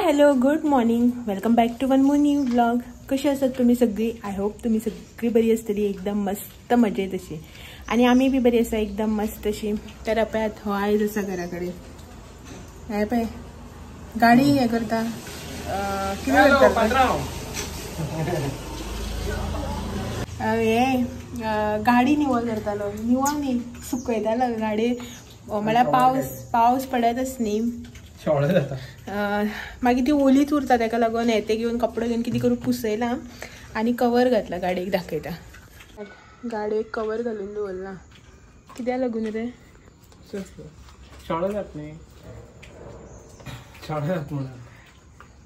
Hello good morning, welcome back to one more new blog. कशी असतात तुम्ही सगळी? आय होप तुम्ही सगळी बरी असतली, एकदम मस्त मजेत अशी. आणि आम्ही बी बरी असा एकदम मस्त अशी. तर आपल्यात हो आहे जसा घराकडे हे पाय गाडी हे करता गाडी निवळ करतालो, निवळ न्ही सुकयतालो गाडी. मला पाऊस पडतच न्ही, मागीर ती ओलीच उरता, ताका लागून येते घेऊन कपडे घेऊन कितें करून पुसयला आणि कवर घातला गाडयेक दाखयता. गाडयेक कवर घालून दवरला कित्याक लागून रे?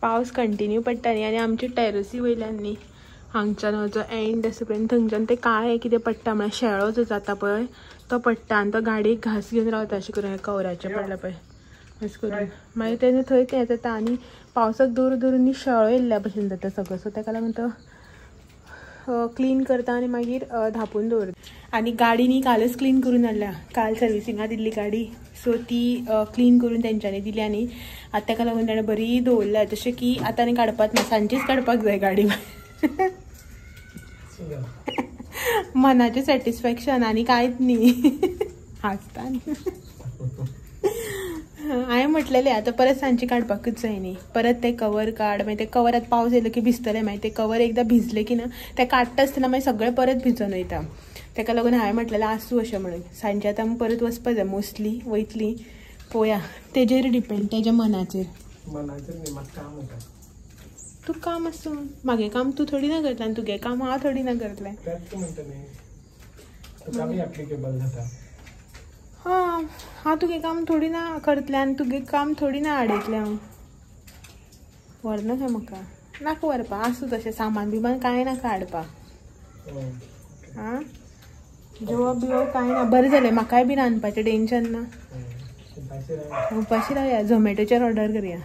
पावस कंटिन्यू पडटा न्ही, आनी आमच्या टॅरसी वयल्यान न्ही हांगच्यान जो एंड आसा पळय थंयच्यान ते काळें कितें पडटा म्हळ्यार शेळो जो जाता पळय तो पडटा आनी तो गाडयेक घास घेवन रावता अशें करून कवराचें पडला पळय अशें करून. मागीर तेन्ना थंय तें जाता आनी पावसाक दवरून दवरून न्ही शेळो येयल्ल्या भशेन जाता सगळो. सो ताका लागून तो क्लीन करता आनी मागीर धांपून दवरता. आनी गाडी न्ही कालच क्लीन करून हाडल्या, काल सर्विसिंगाक दिल्ली गाडी. सो ती क्लीन करून तेंच्यांनी दिली आनी आतां ताका लागून ताणें बरी दवरल्या. जशें की आतां आनी काडपाक ना, सांजेच काडपाक जाय गाडी. मनाचें सॅटिस्फॅक्शन आनी कांयच न्ही. हांसता हांवें म्हटलेलें आतां परत सांजची काडपाकूच जाय न्ही, परत ते कवर काड. मागीर ते कवर आतां पावस येयलो की भिजतले, मागीर ते कवर एकदां भिजले की ना ते काडटा आसतना मागीर सगळें परत भिजून वयता. ताका लागून हांवें म्हटलेलें आसूं अशें म्हणून. सांजचे आतां आमी परत वचपा जाय मोस्टली, वयतलीं पळोवया. तेजेर डिपेंड, तेज्या मनाचेर. तू काम आसूं, म्हागे काम तूं थोडी ना करतलें आनी तुगे काम हांव थोडी ना करतलें. हां, हांव तुगे काम थोडी ना करतलें आनी तुगे काम थोडी ना आडयतलें. हांव व्हरना खंय म्हाका, नाका व्हरपा. आसूं तशें सामान बिमान कांय नाका हाडपा. आं जेवप बिवप कांय ना, बरें जालें. म्हाकाय बी रांदपाचें टेंशन ना. उपाशी रावया, झोमॅटोचेर ऑर्डर करया.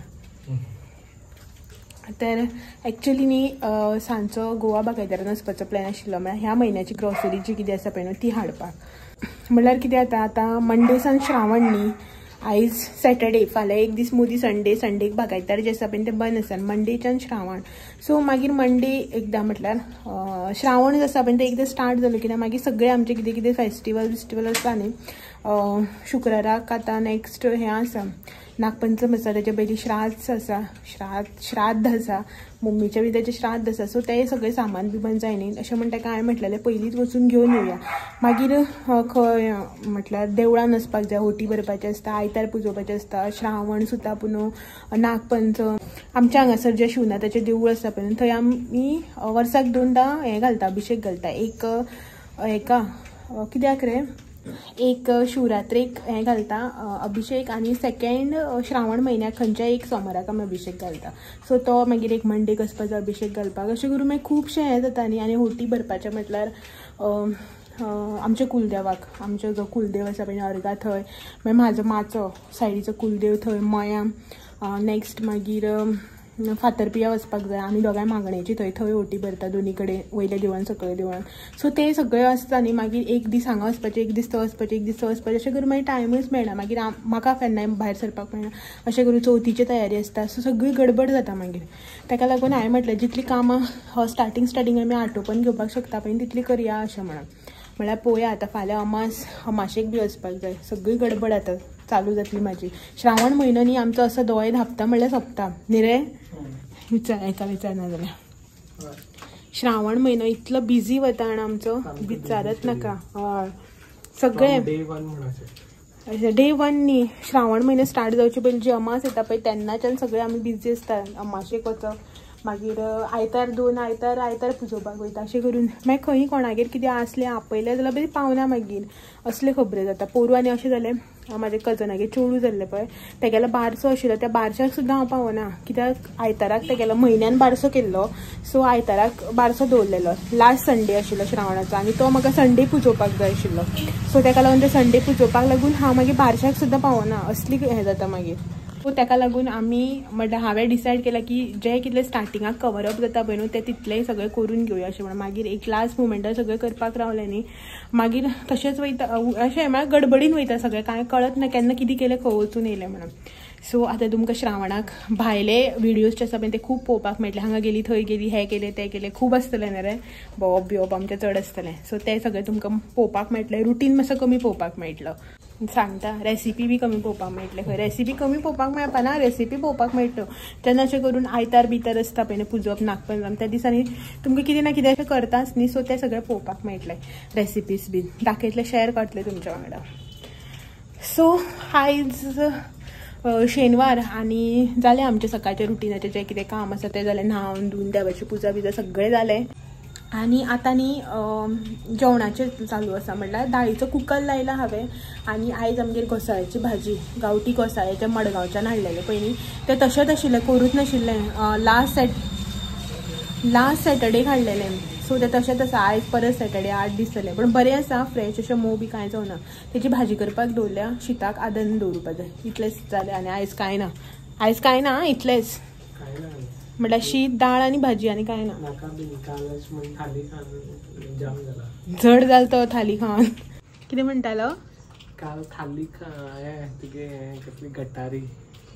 तर एक्चुअली न्ही सांजचो गोवा बागायदारान वचपाचो प्लॅन आशिल्लो, म्हळ्यार ह्या म्हयन्याची ग्रॉसरी जी कितें आसा पळय न्हू ती हाडपाक. म्हणल्यार कितें जाता आतां मंडे सान श्रावण न्ही, आयज सॅटर्डे, फाल्यां एक दीस मोदी संडे. संडेक बागायदार जे आसा पळय ते बंद आसा, मंडेच्यान श्रावण. सो मागीर मंडे एकदां म्हटल्यार श्रावण जो आसा पळय ते एकदां स्टार्ट जालो की ना मागीर सगळें आमचें कितें कितें फेस्टिवल आसता न्ही. शुक्राराक आतां नेक्स्ट हें आसा नागपंचम आसा, तेच्या पयलीं श्राद्ध आसा, श्राद्ध आसा, मम्मीच्या बी तेजें श्राद्ध आसा. सो तें सगळें सामान बिमान जाय न्ही, अशें म्हण ताका हांवें म्हटलेलें पयलींच वचून घेवन येवया. मागीर खंय म्हटल्यार देवळान वचपाक जाय, होटी भरपाचें आसता, आयतार पुजोवपाचें आसता, श्रावण, सुता पुनव, नागपंचम. आमच्या हांगासर जें शिवनाथाचें देवूळ आसा पळय थंय आमी वर्साक 2दां हें घालता, अभिशेक घालता. एक हेका कित्याक रे, एक शिवरात्रेक हें घालता अभिशेक, आनी सेकेंड श्रावण म्हयन्याक खंयच्याय एक सोमाराक आमी अभिशेक घालता. सो तो मागीर एक मंडेक वचपाचो अभिशेक घालपाक. अशें करून मागीर खुबशें हें जाता न्ही. आनी होटी भरपाचें म्हटल्यार आमच्या कुलदेवाक, आमचो जो कुलदेव आसा पळय अर्गा थंय, मागीर म्हाजो माचो सायडीचो कुलदेव थंय मया. नेक्स्ट मागीर फातरपिया वचपाक जाय. आमी दोगांय मागणेची थंय होटी भरता, दोनी कडेन वयल्या देवळान सकयल देवळान. सो ते सगळें आसता न्ही. मागीर एक दीस हांगा वचपाचें, एक दीस थंय वचपाचें, एक दीस थंय वचपाचें, अशें करून मागीर टायमूच मेळना. मागीर म्हाका केन्नाय भायर सरपाक मेळना. अशें करून चवथीची तयारी आसता. सो सगळी गडबड जाता मागीर. ताका लागून हांवें म्हटलें जितली कामां स्टार्टींग आमी आटोपन घेवपाक शकता पळय तितली करया अशें म्हणून. म्हळ्यार पळोवया आतां फाल्यां अमाशेक बी वचपाक जाय. सगळी गडबड आतां चालू जातली म्हाजी. श्रावण म्हयनो न्ही आमचो असो दोळे धांपता म्हणल्यार सोंपता न्ही रे. विचार ना जाल्यार श्रावण म्हयनो इतलो बिजी वता आनी आमचो विचारत नाका. हय सगळें डे 1 न्ही, श्रावण म्हयनो स्टार्ट जावचे पयलीं जी अमास येता पळय तेन्नाच्यान सगळें आमी बिजी आसता. अमाशेक वचप, मागीर आयतार 2 आयतार पुजोवपाक वयता. अशें करून मागीर खंयी कोणागेर कितें आसलें आपयलें जाल्यार बरी पावना मागीर, असले खबरे जाता. पोरू आनी अशें जालें म्हाज्या कजनागेर चेडूं जाल्लें पळय, तेगेलो बारसो आशिल्लो, त्या बारशाक सुद्दां हांव पावना. कित्याक आयताराक तेगेलो म्हयन्यान बारसो केल्लो, सो आयताराक बारसो दवरलेलो. लास्ट संडे आशिल्लो श्रावणाचो आनी तो म्हाका संडे पुजोवपाक जाय आशिल्लो. सो ताका लागून ते संडे पुजोवपाक लागून हांव मागीर बारशाक सुद्दां पावना. असली हें जाता मागीर. सो ताका लागून आमी म्हणल्यार हांवें डिसायड केला की जें कितलें स्टार्टिंगाक कवरअप जाता पळय न्हू तें तितलेंय सगळें करून घेवया अशें म्हणून. मागीर एक लास्ट मुमेंटार सगळें करपाक रावलें न्ही मागीर तशेंच वयता. अशें म्हळ्यार गडबडीन वयता सगळें, कांय कळत ना केन्ना कितें केलें खंय वचून येयलें म्हणून. सो आतां तुमकां श्रावणाक भायले व्हिडियोज जे आसा पळय ते खूब पळोवपाक मेळटले. हांगा गेली थंय गेली हें केलें तें केलें खूब आसतलें न्हय रे, भोंवप बिवप आमचें चड आसतलें. सो तें सगळें तुमकां पळोवपाक मेळटलें. रुटीन मातसो कमी पळोवपाक मेळटलो. सांगता रेसिपी बी कमी पळोवपाक मेळटले. खंय रेसिपी कमी पळोवपाक मेळपा ना, रेसिपी पळोवपाक मेळटल्यो. जेन्ना अशें करून आयतार बितार आसता पळय न्हय पुजप नागपंचम त्या दिसांनी तुमकां कितें ना कितें अशें करताच न्ही. सो तें सगळें पळोवपाक मेळटलें. रेसिपीज बीन दाखयतले, शेअर करतले तुमच्या वांगडा. सो आयज शेनवार आनी जालें आमचें सकाळचें रुटिनाचें जें कितें काम आसा तें जालें. न्हावन धुवन देवाची पुजा बिजा सगळें जालें. आनी आतां न्ही जेवणाचें चालू आसा. म्हणल्यार दाळीचो कुकर लायला हांवें. आनी आयज आमगेर घोसाळ्याची भाजी, गांवठी घोसाळे जे मडगांवच्यान हाडलेले पळय न्ही ते तशेंच आशिल्ले, करूच नाशिल्लें. लास्ट सॅटर्डेक हाडलेलें. सो ते तशेंच आसा. आयज परत सॅटर्डे 8 दीस जाले. पण बरें आसा, फ्रेश अशें मोव बी कांय जावना. तेची भाजी करपाक दवरल्या, शिताक आदन दवरुपा जाय. इतलेंच जालें आनी आयज कांय ना. आयज कांय ना, इतलेंच. म्हटल्यार शीत दाळ आनी भाजी आनी कांय ना. जड जाल तो थाली खावन. कितें म्हणटालो? काल थाली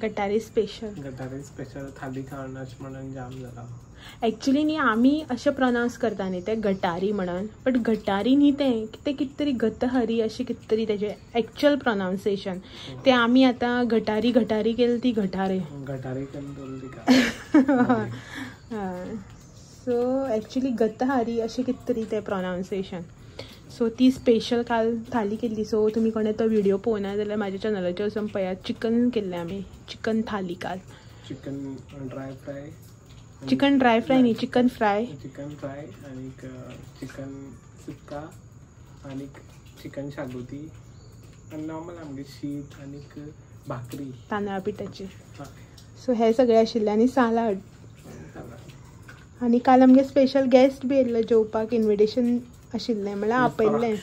गटारी स्पेशल थाली खावन अशें म्हणून जाम जाला. एक्चुली न्ही आमी अशें प्रोनावंस करता न्ही ते गटारी म्हणून, बट गटारी न्ही तें कितें तरी गतहरी अशें कितें तरी तेजें एक्चुअल प्रोनावन्सिएशन. तें आमी आतां गटारी केली ती गटारी करून दवरली. सो एक्चुली गतहारी अशें कितें तरी तें प्रोनावन्सिएशन. सो ती स्पेशल काल थाली केल्ली. सो तुमी कोणें तो व्हिडियो पळोवना जाल्यार म्हाज्या चॅनलाचेर वचून पळयात. चिकन केल्लें आमी, चिकन थाली काल. चिकन ड्राय फ्राय न्ही, चिकन फ्राय आनी चिकन सुक्का आनी चिकन शागोती आनी नॉर्मल आमगे शीत आनी भाकरी तांदळा पिठाची. सो हे सगळें आशिल्लें आनी सालाड. आनी काल आमगे स्पेशल गेस्ट बी येयल्ले जेवपाक. इन्विटेशन आशिल्लें म्हळ्यार आपयल्लें.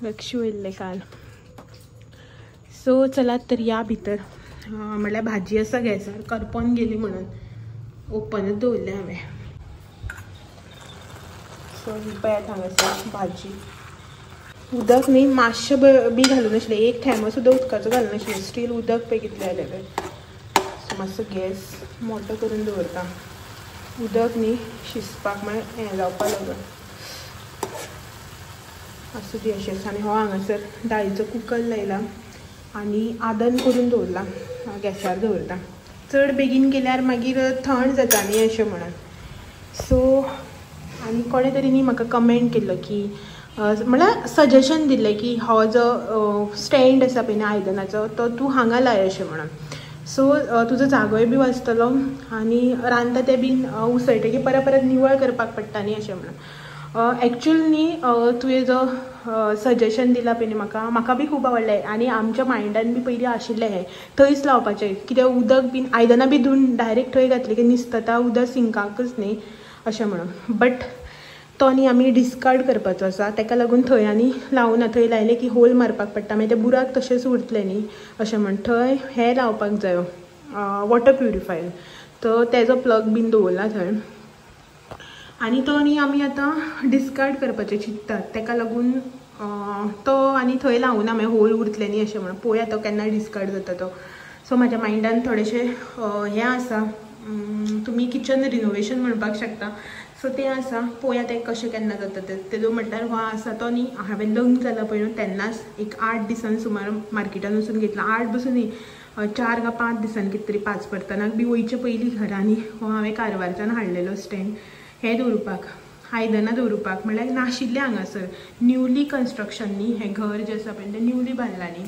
रक्षू येयल्ले काल. सो चलात तर या भितर. म्हळ्यार भाजी आसा गॅसार, करपोन गेली म्हणून ओपनच दवरलें हांवें. सो ही पळयात हांगासर भाजी. उदक न्ही मातशें बी घालून नाशिल्लें, एक थेंबो सुद्दां उदकाचो घालून नाशिल्लें. स्टील उदक पळय कितलें जालें. सो मातसो गॅस मोठो करून दवरता. उदक न्ही शिजपाक म्हळ्यार हें जावपा लागून आसूं दी अशेंच. आनी हो हांगासर दाळीचो कुकर लायला आनी आदन करून दवरला, गॅसार दवरता. चड बेगीन केल्यार मागीर थंड जाता न्ही अशें म्हणून. सो आनी कोणे तरी न्ही म्हाका कमेंट केल्लो की म्हळ्यार सजेशन दिल्लें की हो जो स्टँड आसा पळय न्ही आयदनाचो तो तूं हांगा लाय अशें म्हणून. सो तुजो जागोय बी वाचतलो आनी रांदता तें बीन उसळटकीर परत निवळ करपाक पडटा न्ही अशें म्हणून. एक्चुअल न्ही तुवें जो सजेशन दिला पळय न्ही म्हाका बी खूब आवडलें. आनी आमच्या मायंडान बी पयलीं आशिल्लें हें थंयच लावपाचें. कित्याक उदक बीन आयदनां बी धुवन डायरेक्ट थंय घातलें की न्हिसतता उदक सिंकाकच न्ही अशें म्हणून. बट तो न्ही आमी डिस्कार्ड करपाचो आसा, ताका लागून थंय आनी लावना. थंय लायलें की होल मारपाक पडटा, मागीर ते बुराक तशेंच उरतले न्ही अशें म्हण. थंय हें लावपाक जायो वॉटर प्युरिफायर. तो तेजो प्लग बीन दवरला थंय. आनी तो न्ही आमी आतां डिस्कार्ड करपाचें चिंततात, ताका लागून तो आनी थंय लावना, मागीर होल उरतले न्ही अशें म्हणून. पळोवया तो केन्ना डिस्कार्ड जाता तो. सो म्हाज्या मायंडान थोडेशें हें आसा, तुमी किचन रिनोवेशन म्हणपाक शकता. सो तें आसा, पळोवया तें कशें केन्ना जाता तें. तेजो म्हटल्यार हो आसा तो न्ही हांवें लग्न जालां पळय न्हू तेन्नाच एक 8 दिसान सुमार मार्केटान वचून घेतला. 8 बसून न्ही 4 काय 5 दिसान कितें तरी 5 परतनाक बी वयचे पयलीं घरांनी हो हांवें कारवारच्यान हाडलेलो स्टँड. हें दवरुपाक, आयदनां दवरुपाक म्हळ्यार नाशिल्लें हांगासर. न्यूली कन्स्ट्रक्शन न्ही हें घर जें आसा पळय तें न्यूली बांदलां न्ही,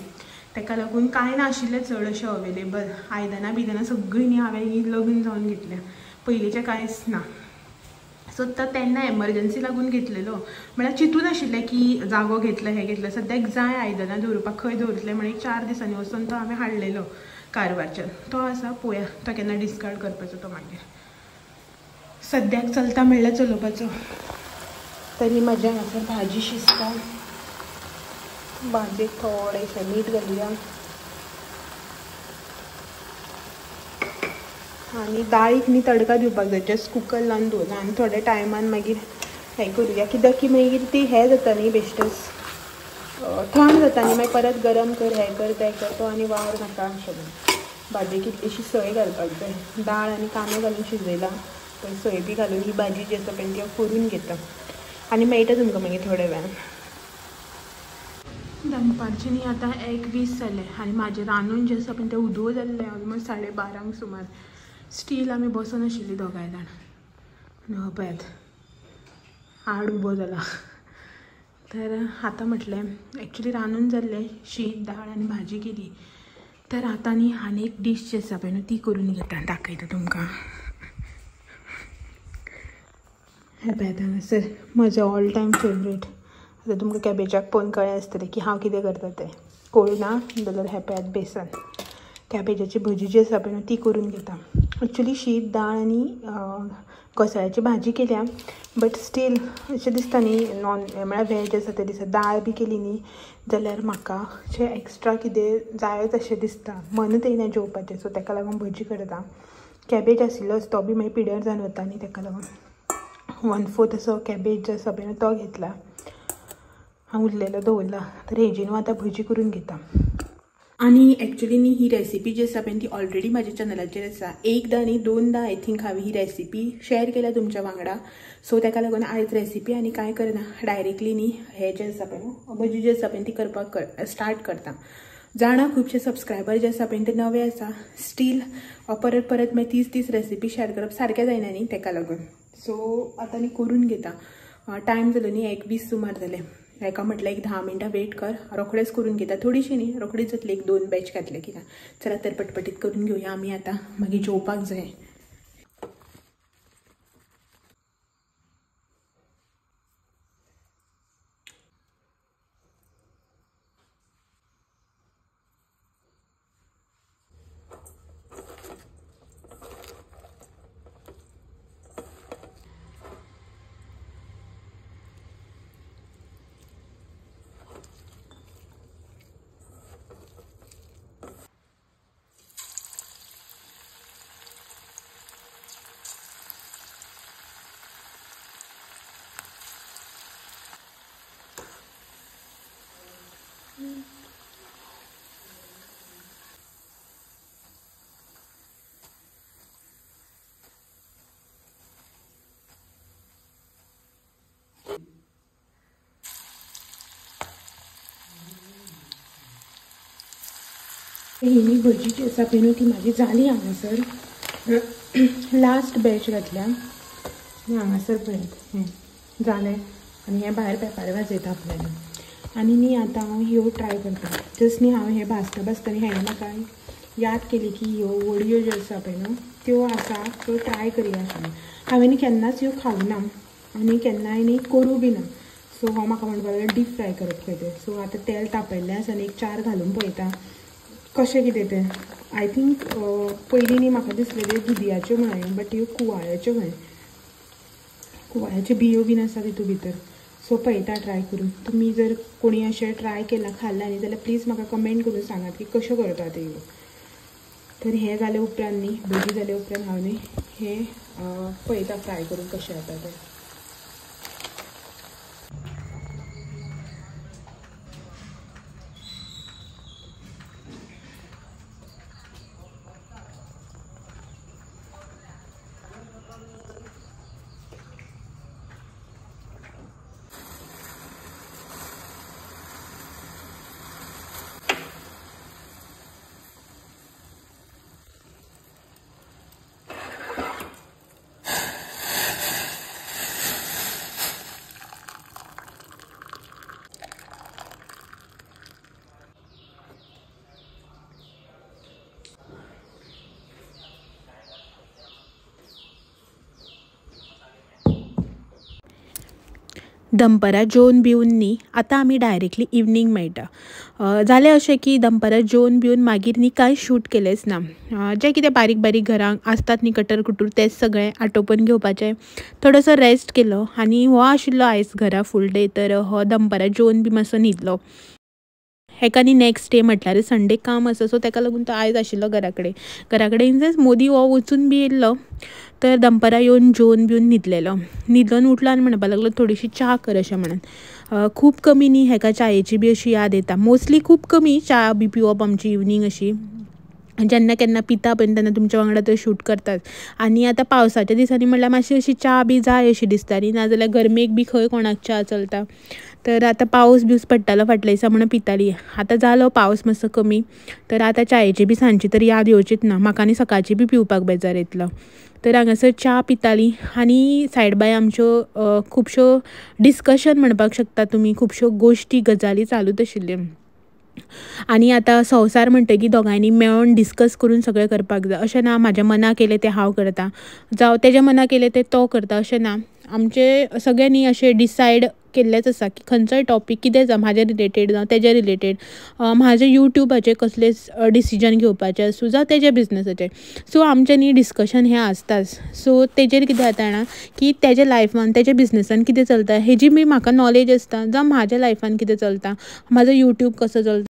ताका लागून कांय नाशिल्लें चड अशें अवेलेबल. आयदनां बिदनां सगळीं न्ही हांवें ही लग्न जावन घेतल्या, पयलींचें कांयच ना. सो तो तेन्ना एमर्जन्सी लागून घेतलेलो. म्हळ्यार चिंतून आशिल्लें की जागो घेतलो हें घेतलो, सद्याक जाय आयदनां दवरुपाक खंय दवरतलें म्हणून 4 दिसांनी वचून तो हांवें हाडलेलो कारवारच्यान. तो आसा, पळोवया तो केन्ना डिस्कार्ड करपाचो तो मागीर. सद्याक चलता म्हणल्यार चलोवपाचो. तरी म्हाज्या हांगासर भाजी शिजता. भाजयेक थोडेंशें मीठ घालुया आनी दाळीक न्ही तडका दिवपाक जाय. जस्ट कुकर लावन दवरला आनी थोड्या टायमान मागीर हें करुया, कित्याक की मागीर ती हें जाता न्ही बेश्टच थंड जाता आनी मागीर परत गरम कर हें कर तें कर तो आनी वावर नाका अशें भाजी कितलीशी सोय घालपाक जाय दाळ आनी कांदो घालून शिजयला पण सोय बी घालून ही भाजी जी आसा पळय ती हांव करून घेता आनी मेळटा तुमकां मागीर थोड्या वेळान दनपारचे न्ही आतां 1:20 जाले आनी म्हाजें रांदून जें आसा पळय तें उदो जाल्लें ऑलमोस्ट 12:30 सुमार स्टील आमी बसून आशिल्लीं दोगांय जाण आनी हो पळयात हाड उबो जाला तर आतां म्हटलें एक्चुली रांदून जाल्लें शीत दाळ आनी भाजी केली तर आतां न्ही आनी एक डीश जी आसा पळय न्हू ती करून घेता दाखयता तुमकां हे पळयात हांगासर म्हजें ऑल टायम फेवरेट आतां तुमकां कॅबेजाक पळोवन कळ्ळें आसतलें की हांव कितें करता तें कोळ ना जाल्यार हे पळयात बेसन कॅबेजाची भजी जी आसा पळय न्हू ती करून घेता एक्चुली शीत दाळ आनी घोसाळ्याची भाजी केल्या बट स्टील अशें दिसता न्ही नॉन म्हळ्यार वेज आसा ते दिसा दाळ बी केली न्ही जाल्यार म्हाका अशें एक्स्ट्रा कितें जायच अशें दिसता मनूच येयना जेवपाचें सो ताका लागून भजी करता कॅबेज आशिल्लो तो बी मागीर पिड्यार जावन वता न्ही ताका लागून 1/4 असो कॅबेज जो आसा पळय तो घेतला हांव उरलेलो दवरला तर हेजी न्हू आतां भजी करून घेता आनी एक्चुली न्ही ही रेसिपी जी आसा पळय ती ऑलरेडी म्हाज्या चॅनलाचेर आसा एकदां न्ही दोनदां आय थिंक हांवें ही रेसिपी शेअर केल्या तुमच्या वांगडा सो ताका लागून आयज रेसिपी आनी कांय करना डायरेक्टली न्ही हे जे आसा पळय न्हू भजी जी आसा पळय ती करपाक स्टार्ट करता जाणा खुबशे सबस्क्रायबर जे आसा पळय ते नवे आसा स्टील परत परत मागीर तीच रेसिपी शेअर करप सारकें जायना न्ही ताका लागून सो आतां न्ही करून घेता टायम जालो न्ही 1:20 सुमार जालें हेका म्हटलं एक 10 मिनटां वेट कर रोखडेच करून घेता थोडीशी न्ही रोखडीच जातली एक 2 बॅच घातले कित्याक चला तर पटपटीत करून घेवया आमी आतां मागीर जेवपाक जाय ही भजी जी आसा पळय न्हू ती म्हाजी जाली हांगासर लास्ट बॅच घातल्या हांगासर पळयात हें जालें आनी हें भायर पेपर वाजयता आपल्याला आनी न्ही आतां हांव ह्यो ट्राय करता जस्ट न्ही हांव हें भाजता भाजतानी हें म्हाका याद केली की ह्यो वडयो ज्यो आसा पळय न्हू त्यो आसा त्यो ट्राय करया आशिल्ल्यो हांवें न्ही केन्नाच ह्यो खावंक ना आनी केन्नाय न्ही करूं बी ना सो हांव म्हाका म्हणपाक लागलें डीप फ्राय करप खंय तें सो आतां तेल तापयल्लें आसा आनी एक 4 घालून पळयता कशें कितें तें आय थिंक पयलीं न्ही म्हाका दिसलें त्यो दुदयाच्यो म्हळें बट ह्यो कुवाळ्याच्यो म्हळें कुवाळ्याच्यो बियो बीन आसा तितून भितर सो पळयता ट्राय करून तुमी जर कोणी अशें ट्राय केलां खाल्लां न्ही जाल्यार प्लीज म्हाका कमेंट करून सांगात की कश्यो करता त्यो तर हें जाले उपरांत न्ही भजी जाले उपरांत हांव न्ही हें पळयता फ्राय करून कशें जाता तें दनपारां जेवन बिवन न्ही आतां आमी डायरेक्टली इवनिंग मेळटा जालें अशें की दनपारां जेवन बिवन मागीर न्ही कांय शूट केलेंच ना जें कितें बारीक बारीक घरांक आसतात न्ही कटर कुटूर तेच सगळें आटोपून घेवपाचें थोडोसो रेस्ट केलो आनी हो आशिल्लो आयज घरा फूल डे तर हो दनपारां जेवन बी मातसो न्हिदलो हेका न्ही नेक्स्ट डे म्हटल्यार संडे काम आसा सो ताका लागून तो आयज आशिल्लो घरा कडेन इन सेन्स मोदी हो वचून बी येयल्लो तर दनपारां येवन जेवन बिवन न्हिदलेलो न्हिदून उठलो आनी म्हणपाक लागलो थोडीशी च्या कर अशें म्हणून खूब कमी न्ही हेका चायेची बी अशी याद येता. मोस्टली खूब कमी च्या बी पिवप आमची इवनींग अशी. जेन्ना केन्ना पिता पळय तेन्ना तुमच्या वांगडा थंय शूट करतात. आनी आतां पावसाच्या दिसांनी म्हणल्यार मातशी अशी च्या बी जाय अशी दिसता न्ही, नाजाल्यार गरमेक बी खंय कोणाक च्या चलता. तर आतां पावस बिवस पडटालो फाटल्या दिसा म्हणून पिताली. आतां जालो पावस मातसो कमी, तर आतां चायेची बी सांजची तर याद येवचीच ना. म्हाका आनी सकाळची बी पिवपाक बेजार येतलो. तर हांगासर च्या पिताली आनी सायड बाय आमच्यो खुबश्यो डिस्कशन म्हणपाक शकता तुमी, खुबश्यो गोश्टी गजाली चालूच आशिल्ल्यो. आनी आतां संवसार म्हणटकीर दोगांयनी मेळोन डिस्कस करून सगळें करपाक जाय. अशें ना म्हाज्या मनाक येलें तें हांव करतां जावं तेज्या मनाक येलें तें तो करता अशें ना. आमचे सगळ्यांनी अशें डिसायड केल्लेंच आसा की खंयचोय टॉपीक कितें जावं म्हाज्या रिलेटेड जावं तेज्या रिलेटेड, म्हाज्या यूट्यूबाचेर कसलेच डिसिजन घेवपाचें आसूं जावं तेज्या बिजनसाचें. सो आमचें न्ही डिस्कशन हें आसताच. सो तेजेर कितें जाता जाणा की तेज्या लायफान तेज्या बिजनसान कितें चलता हेजी बी म्हाका नॉलेज आसता, जावं म्हाज्या लायफान कितें चलता, म्हाजो यूट्यूब कसो चलता.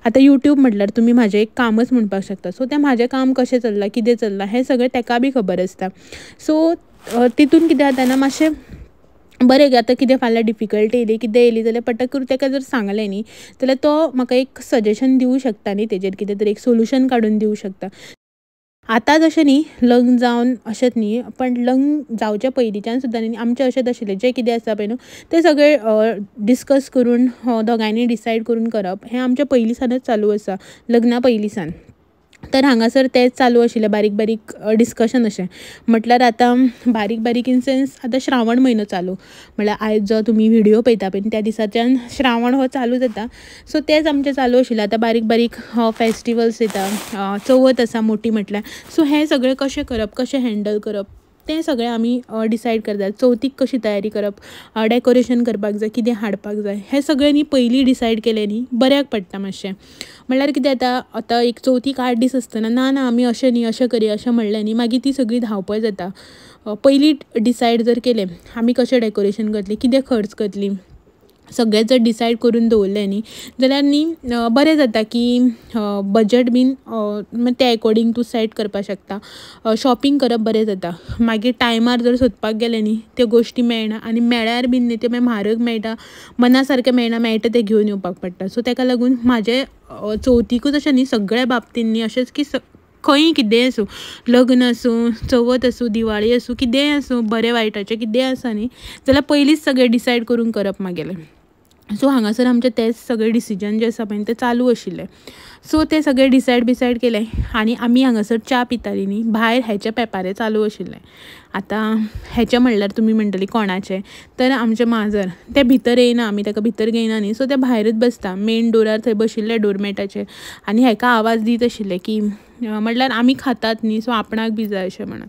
आतां यूट्यूब म्हटल्यार तुमी म्हाजें एक कामच म्हणपाक शकता. सो तें म्हाजें काम कशें चल्लां कितें चल्लां हें सगळें तेका बी खबर आसता. सो तितून कितें जाता ना मातशें बरें गे आतां कितें फाल्यां डिफिकल्टी येयली कितें येयली जाल्यार पटक करून तेका जर सांगलें न्ही जाल्यार तो म्हाका एक सजेशन दिवं शकता न्ही, तेजेर कितें तरी एक सोल्युशन काडून दिवं शकता. आतांच अशें न्ही लग्न जावन अशेंच न्ही, पण लग्न जावच्या पयलींच्यान सुद्दां न्ही आमचें अशेंच आशिल्लें जें कितें आसा पळय न्हू तें सगळें डिस्कस करून दोगांयनी डिसायड करून करप हें आमच्या पयलीं सानच चालू आसा, लग्ना पयलीं सान. तर हांगासर तेंच चालू आशिल्लें बारीक बारीक डिस्कशन अशें. म्हटल्यार आतां बारीक बारीक इन सेन्स आतां श्रावण म्हयनो चालू, म्हळ्यार आयज जो तुमी व्हिडियो पळयता पळय त्या दिसाच्यान श्रावण हो चालू जाता. सो तेंच आमचें चालू आशिल्लें. आतां बारीक बारीक फेस्टिवल्स येता, चवथ आसा मोठी म्हटल्यार. सो हें सगळें कशें करप, कशें हँडल करप तें सगळें आमी डिसायड करतात. चवथीक कशी तयारी करप, डेकोरेशन करपाक जाय, कितें हाडपाक जाय, हें सगळें न्ही पयलीं डिसायड केलें न्ही बऱ्याक पडटा मातशें. म्हळ्यार कितें जाता आतां एक चवथीक 8 दीस आसतना ना आमी अशें न्ही अशें करया अशें म्हणलें न्ही मागीर ती सगळी धांवपळ जाता. पयलीं डिसायड जर केलें आमी कशें डेकोरेशन करतलीं, कितें खर्च करतलीं, सगळें जर डिसायड करून दवरलें न्ही जाल्यार न्ही बरें जाता की बजट बीन ते अकॉर्डींग तूं सेट करपाक शकता. शॉपिंग करप बरें जाता. मागीर टायमार जर सोदपाक गेलें न्ही त्यो गोश्टी मेळना आनी मेळ्ळ्यार बीन न्ही त्यो मागीर म्हारग मेळटा, मना सारकें मेळटा तें घेवन येवपाक पडटा. सो तेका लागून म्हाजें चवथीकूच अशें न्ही सगळ्या बाबतीन न्ही अशेंच की खंय कितेंय आसूं, लग्न आसूं, चवथ आसूं, दिवाळी आसूं, कितेंय आसूं, बरें वायटाचें कितेंय आसा न्ही जाल्यार पयलींच सगळें डिसायड करून करप मागेलें. सो हांगासर आमचें तेच सगळें डिसिजन जें आसा पळय तें चालू आशिल्लें. सो तें सगळें डिसायड केलें आनी आमी हांगासर च्या पितालीं न्ही भायर हेचे पेपारे चालू आशिल्लें. आतां हेचें म्हणल्यार तुमी म्हणटलीं कोणाचें, तर आमचें माजर तें भितर येयना, आमी ताका भितर घेयना न्ही. सो तें भायरूच बसता मेन डोरार थंय बशिल्लें डोरमॅटाचेर आनी हेका आवाज दीत आशिल्ले की म्हणल्यार आमी खातात न्ही सो आपणाक बी जाय अशें म्हणून.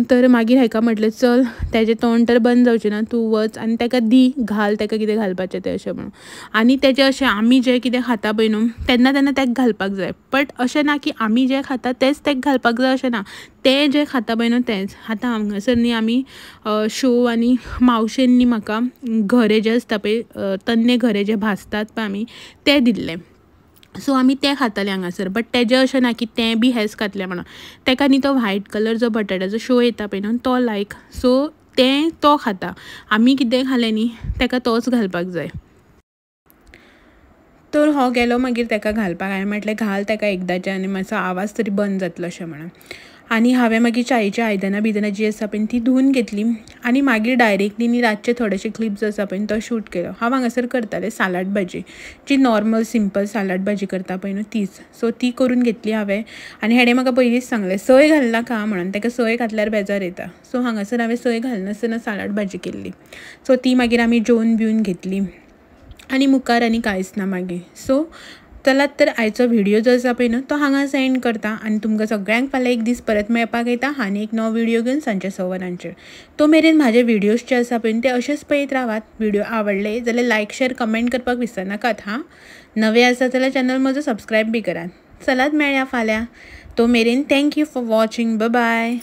तर मागीर हेका म्हटलें चल तेजें तोंड तर बंद जावचें ना, तूं वच आनी तेका दी घाल ताका कितें घालपाचें तें अशें म्हणून. आनी तेजें अशें आमी जें कितें खाता पळय न्हू तेन्ना तेका घालपाक जाय. बट अशें ना की आमी जें खाता तेंच तेका घालपाक जाय अशें ना, तें जें खाता पळय न्हू तेंच. आतां हांगासर न्ही आमी शो आनी मावशेन न्ही म्हाका घरे जे आसता पळय तन्ने घरे जे भाजतात पळय आमी तें दिल्लें. सो आमी तें खातालें हांगासर. बट तेजें अशें ना की तें बी हेंच खातलें म्हणून. तेका न्ही तो व्हायट कलर जो बटाट्याचो शो येता पळय न्हू तो लायक, सो तें तो खाता. आमी कितें खालें न्ही तेका तोच घालपाक जाय. तर हो गेलो मागीर तेका घालपाक. हांवें म्हटलें घाल तेका एकदाचें आनी मातसो आवाज तरी बंद जातलो अशें म्हणून. आनी हांवें मागीर चायेचीं आयदनां बिदनां जीं आसा पळय तीं धुवून घेतलीं आनी मागीर डायरेक्टली न्ही रातचे थोडेशे क्लिप्स आसा पळय तो शूट केलो. हांव हांगासर करतालें सालाड भाजी, जी नॉर्मल सिंपल सालाड भाजी करता पळय न्हू तीच. सो ती करून घेतली हांवें आनी हेणें म्हाका पयलींच सांगलें सय घालनाका म्हणून, ताका सय घातल्यार बेजार येता. सो हांगासर हांवें सय घालनासतना सालाड भाजी केल्ली. सो ती मागीर आमी जेवन बिवन घेतली आनी मुखार आनी कांयच ना मागीर. सो चलात तर आयचो व्हिडियो जो आसा पळय न्हू तो हांगा एंड करता आनी तुमकां सगळ्यांक फाल्यां एक दीस परत मेळपाक येता आनी एक नवो व्हिडियो घेवन सांजचे 6 वरांचेर. तो मेरेन म्हाजे व्हिडियोज जे आसा पळय ते अशेंच पळयत रावात. व्हिडियो आवडले जाल्यार लायक शेअर कमेंट करपाक विसरनाकात हां. नवे आसा जाल्यार चॅनल म्हजो सबस्क्रायब बी करात. चलात मेळया फाल्यां. तो मेरेन थँक्यू फॉर वॉचिंग. बाय.